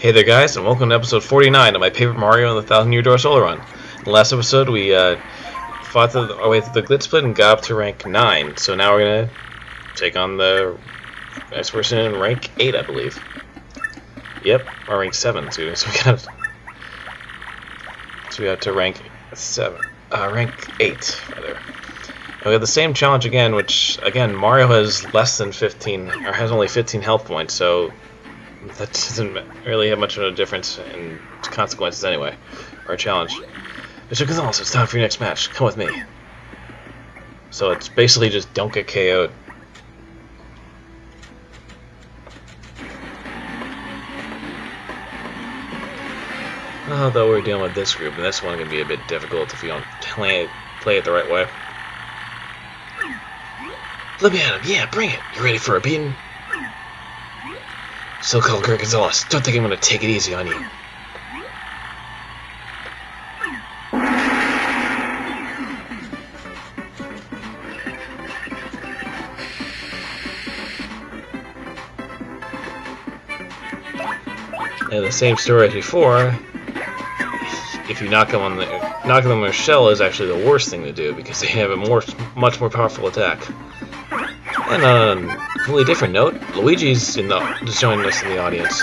Hey there guys, and welcome to episode 49 of my Paper Mario and the 1000 Year Door Solo Run. In the last episode we fought our way through the Glitz Pit and got up to rank 9, so now we're going to take on the next person in rank 8, I believe. Yep, or rank 7, so we got to rank 8, rather. And we have the same challenge again, which, again, Mario has less than 15, or has only 15 health points, so that doesn't really have much of a difference in consequences anyway, or a challenge. Mr. Gonzalez, it's time for your next match. Come with me. So it's basically just don't get KO'd. Although we're dealing with this group, and this one can be a bit difficult if you don't play it the right way. Let me at him. Yeah, bring it. You ready for a beating? So-called Greg Gonzalez, don't think I'm going to take it easy on you. And the same story as before, if you knock them on their shell is actually the worst thing to do because they have a much more powerful attack. And on a completely different note, Luigi's just joining us in the audience.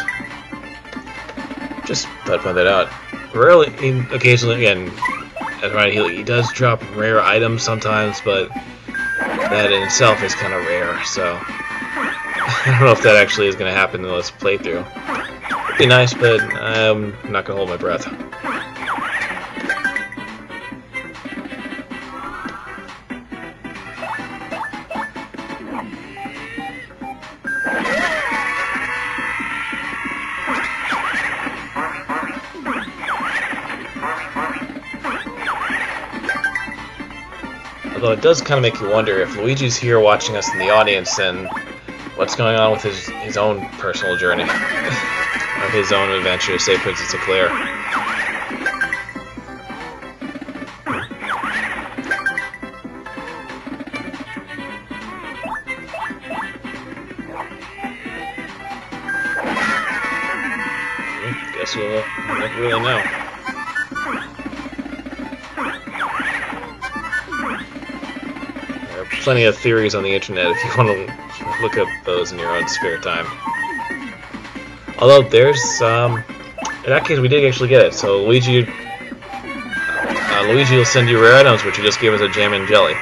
Just thought I'd point that out. Rarely, occasionally, again, as right, he does drop rare items sometimes, but that in itself is kind of rare. So I don't know if that actually is going to happen in this playthrough. It'd be nice, but I'm not going to hold my breath. Although it does kind of make you wonder if Luigi's here watching us in the audience, then what's going on with his own personal journey, or his own adventure to save Princess Eclair. Guess we'll never really know. Plenty of theories on the internet if you want to look up those in your own spare time. Although there's, in that case we did actually get it. So Luigi will send you rare items, which he just gave us a jam and jelly.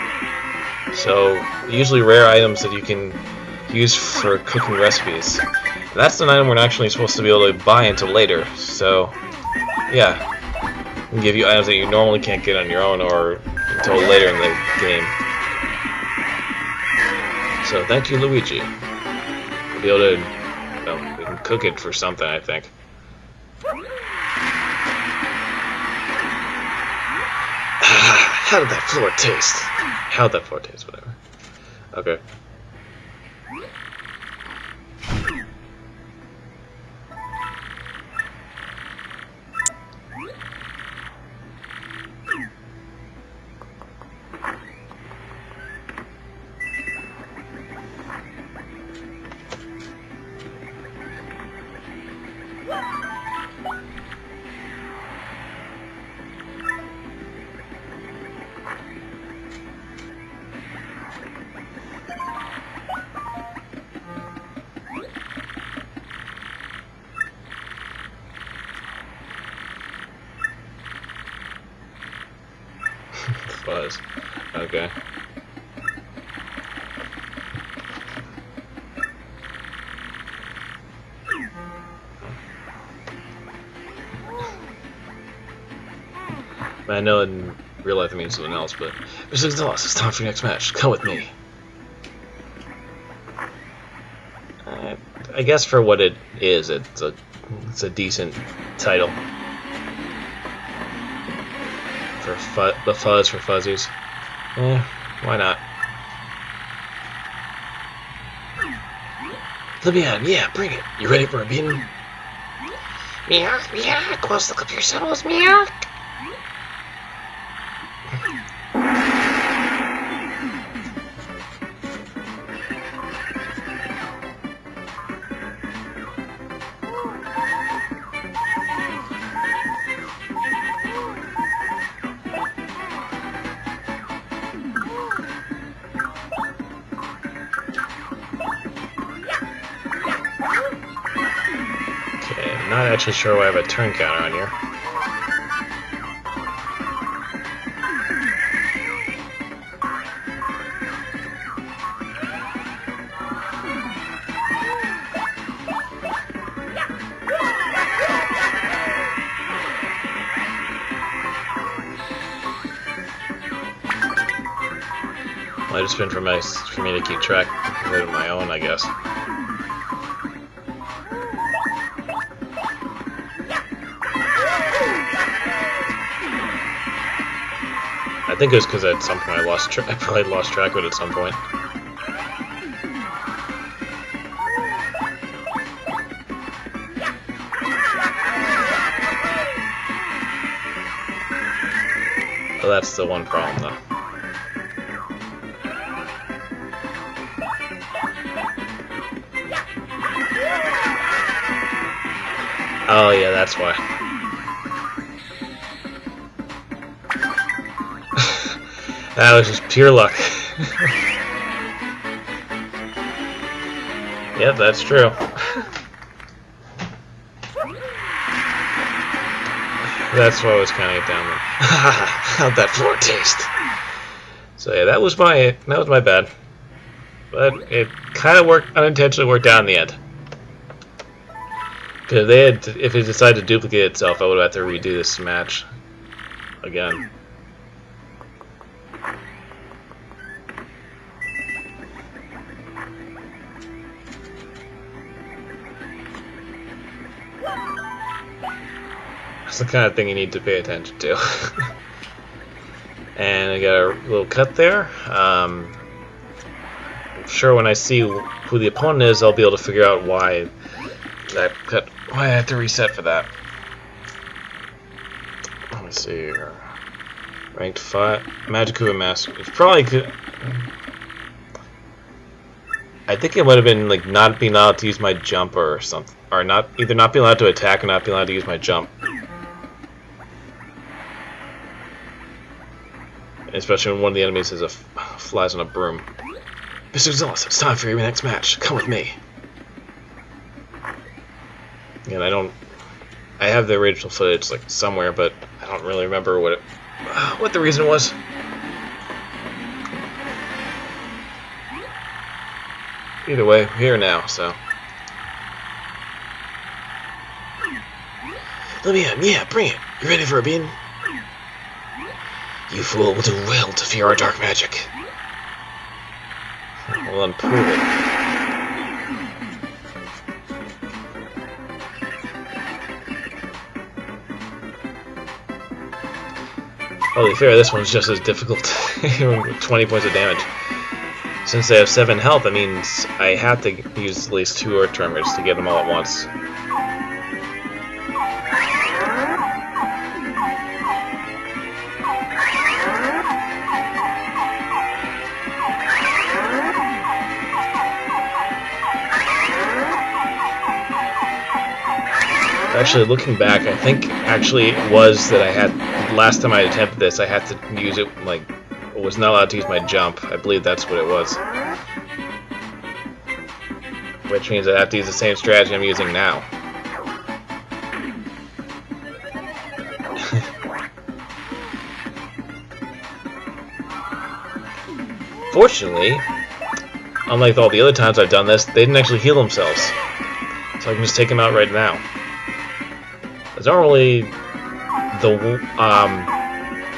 So usually rare items that you can use for cooking recipes. And that's an item we're not actually supposed to be able to buy until later. So yeah, we can give you items that you normally can't get on your own or until later in the game. So thank you, Luigi. We'll be able to, we can cook it for something, I think. How did that floor taste? How'd that floor taste? Whatever. Okay. Fuzz. Okay. I know in real life it means something else, but Mr. Gonzalez, it's time for your next match. Come with me. I guess for what it is, it's a decent title. For the fuzz for fuzzies. Why not? Let me at him. Yeah, bring it. You ready for a beating? Meow, meow, close look up your symbols, meow. not actually sure why I have a turn counter on here. Might have been for me to keep track of it on my own, I guess. I think it was because at some point I probably lost track of it at some point. Well, that's the one problem, though. Oh yeah, that's why. That was just pure luck. Yep, that's true. That's why I was counting it down there. How'd that floor taste? So yeah, that was my bad. But it kind of unintentionally worked out in the end. Because if it decided to duplicate itself, I would have had to redo this match again. That's the kind of thing you need to pay attention to. And I got a little cut there. I'm sure when I see who the opponent is, I'll be able to figure out why I had to reset for that. Let me see here. Ranked 5. Magic Master. It's probably could. I think it would have been like not being allowed to use my jump or something. Or either not being allowed to attack or not being allowed to use my jump. Especially when one of the enemies flies on a broom. Mr. Zealous, it's time for your next match. Come with me. And I have the original footage like somewhere, but I don't really remember what the reason was. Either way, we're here now, so. Let me in. Yeah, bring it. You ready for a bean? You fool will do well to fear our dark magic. Well, then prove it. Oh, to be fair, this one's just as difficult, with 20 points of damage. Since they have 7 health, that means I have to use at least 2 Earth Tremors to get them all at once. Actually, looking back, I think actually it was that last time I attempted this, I had to use it, like, was not allowed to use my jump. I believe that's what it was. Which means I have to use the same strategy I'm using now. Fortunately, unlike all the other times I've done this, they didn't actually heal themselves. So I can just take them out right now. Because normally,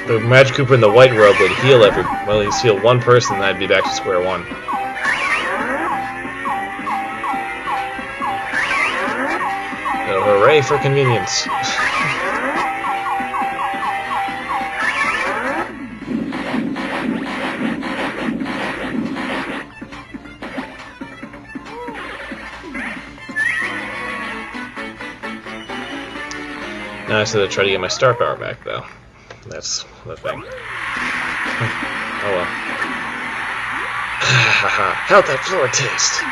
the Magic Cooper in the white robe would heal he's heal one person, and I'd be back to square one. So hooray for convenience. Now I just have to try to get my star power back, though. That's the thing. Oh well. How'd that floor taste?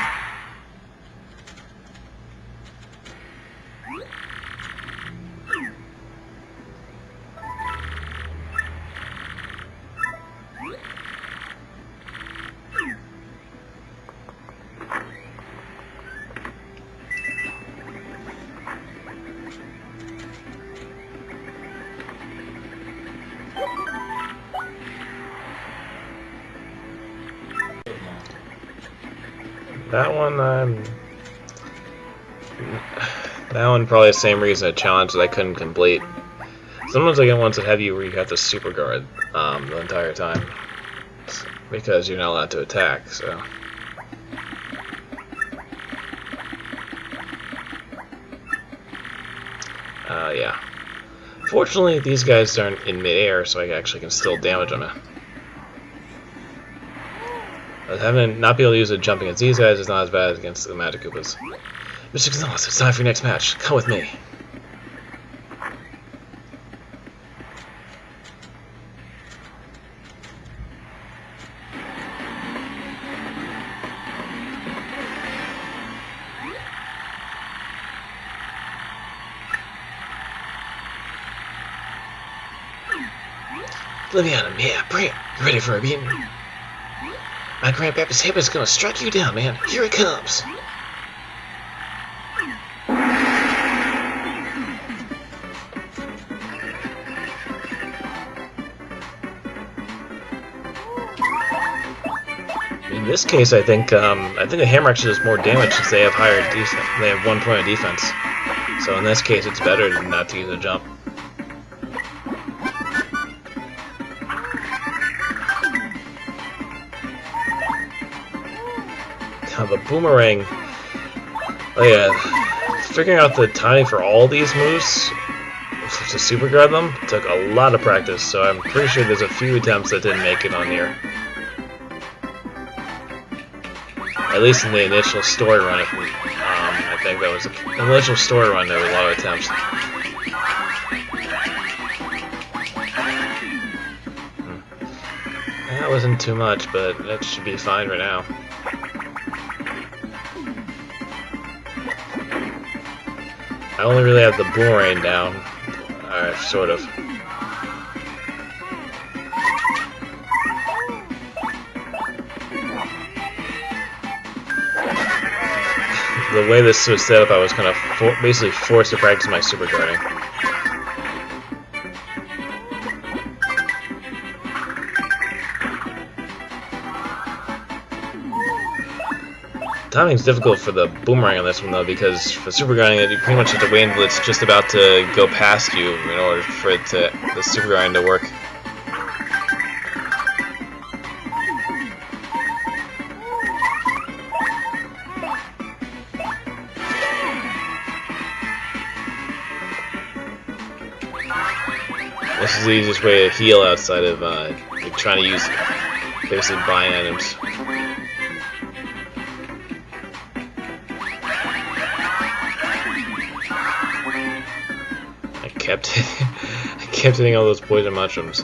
That one, that one probably the same reason a challenge that I couldn't complete. Sometimes I get ones that have you where you have to Superguard the entire time because you're not allowed to attack. So. Yeah. Fortunately, these guys aren't in midair, so I actually can still damage them. But having not be able to use a jump against these guys is not as bad against the Magic Koopas. Mr. Gonzalez, it's time for your next match. Come with me. Let me on him, yeah, bring it. You ready for a beating? My grandpappy's hip is gonna strike you down, man. Here it comes. In this case, I think the hammer actually does more damage since they have higher defense. They have 1 point of defense. So in this case, it's better than not to use a jump. Now the boomerang. Oh yeah, figuring out the timing for all these moves to superguard them took a lot of practice. So I'm pretty sure there's a few attempts that didn't make it on here. At least in the initial story run, I think that was the initial story run. There were a lot of attempts. That wasn't too much, but that should be fine right now. I only really have the boomerang down, sort of. The way this was set up, I was kind of basically forced to practice my super guarding. Timing's difficult for the boomerang on this one though, because for super guarding it, you pretty much have to wait until it's just about to go past you in order for it to the super guarding to work. This is the easiest way to heal outside of trying to use basically buying items. I kept hitting all those poison mushrooms,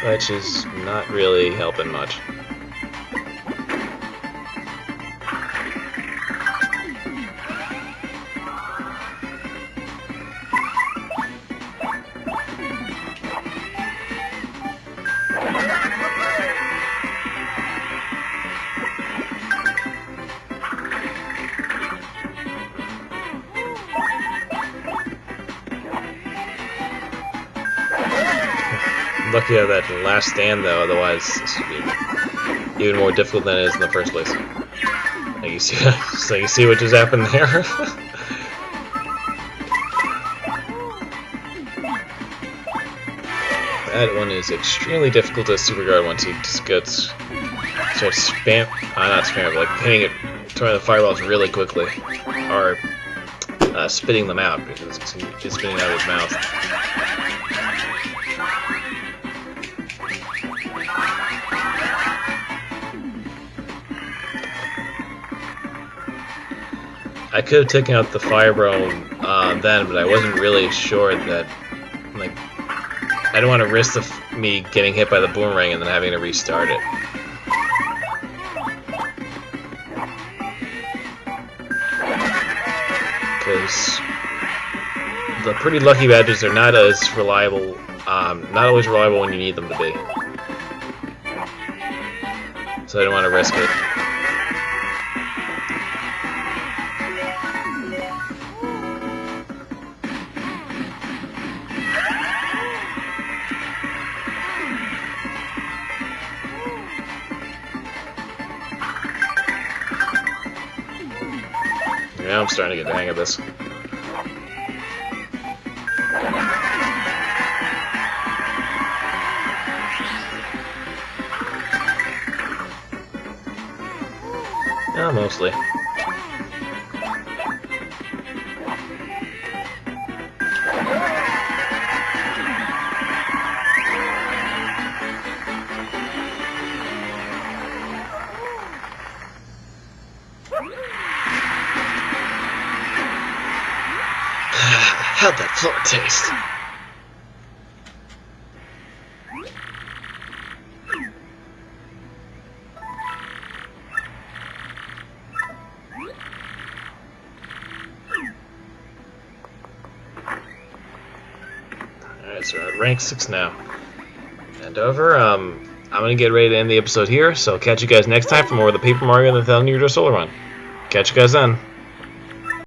which is not really helping much. Lucky I have that last stand though, otherwise this would be even more difficult than it is in the first place. Like you see, so you see what just happened there. That one is extremely difficult to superguard once he just gets starts not spam, but like hitting it, throwing the fireballs really quickly, or spitting them out because it's spitting out of his mouth. I could have taken out the fire bro then, but I wasn't really sure that, like, I didn't want to risk me getting hit by the boomerang and then having to restart it. Because the pretty lucky badges are not as reliable, not always reliable when you need them to be. So I didn't want to risk it. now I'm starting to get the hang of this. Yeah, mostly. How'd that floor taste? Alright, so we're at rank 6 now. And over, I'm gonna get ready to end the episode here, so catch you guys next time for more of the Paper Mario and the 1000 Year Solar Run. Catch you guys then.